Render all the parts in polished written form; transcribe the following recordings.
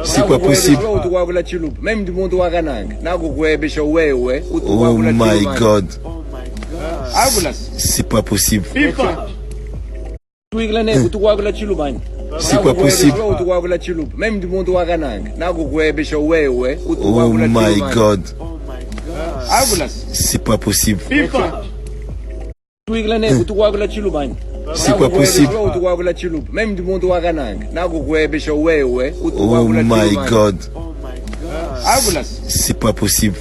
C'est pas possible. Oh my God. C'est pas possible. C'est pas possible. Oh my God. C'est pas possible. C'est pas possible. Oh my God. C'est pas possible.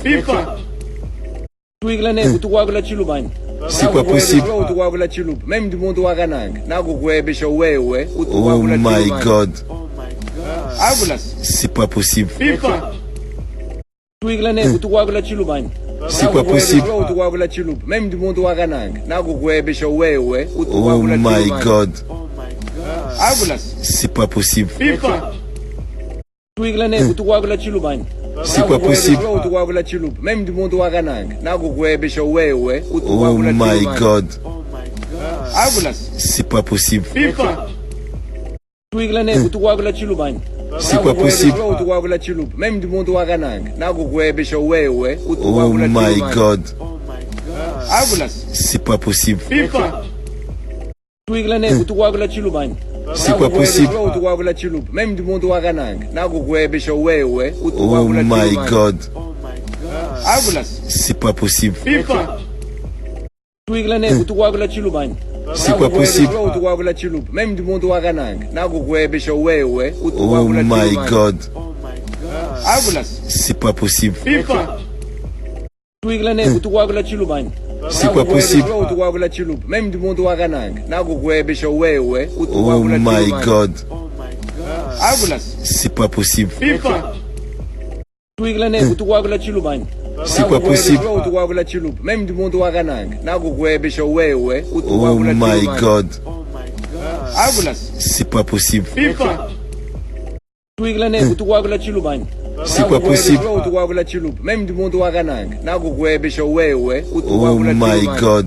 C'est pas possible. Oh my God. C'est pas possible. C'est pas possible. Oh my God. C'est pas possible. C'est pas possible. Oh my God. C'est pas possible. C'est pas possible. Oh my God. C'est pas possible. C'est pas possible. Oh my God. C'est pas possible. C'est pas possible. Oh my God. C'est pas possible. C'est pas possible. Oh my God. C'est pas possible. C'est pas possible. Oh my God. C'est pas possible. C'est pas possible. Oh my God.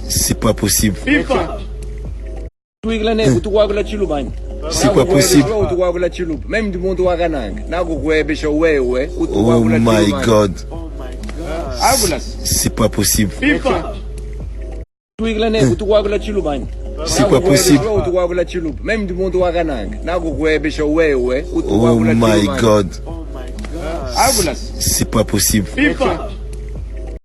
C'est pas possible. C'est pas possible. Oh my God. C'est pas possible. C'est pas possible. Oh my God. C'est pas possible.